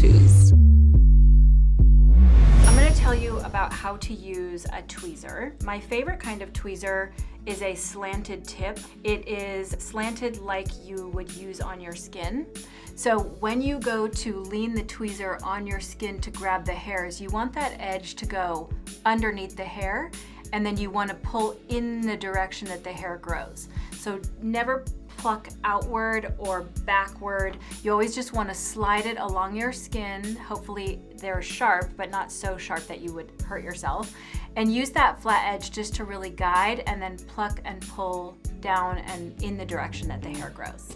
how-tos. I'm going to tell you about how to use a tweezer. My favorite kind of tweezer is a slanted tip. It is slanted like you would use on your skin. So when you go to lean the tweezer on your skin to grab the hairs, you want that edge to go underneath the hair, and then you want to pull in the direction that the hair grows. So never pluck outward or backward. You always just want to slide it along your skin. Hopefully they're sharp, but not so sharp that you would hurt yourself. And use that flat edge just to really guide, and then pluck and pull down and in the direction that the hair grows.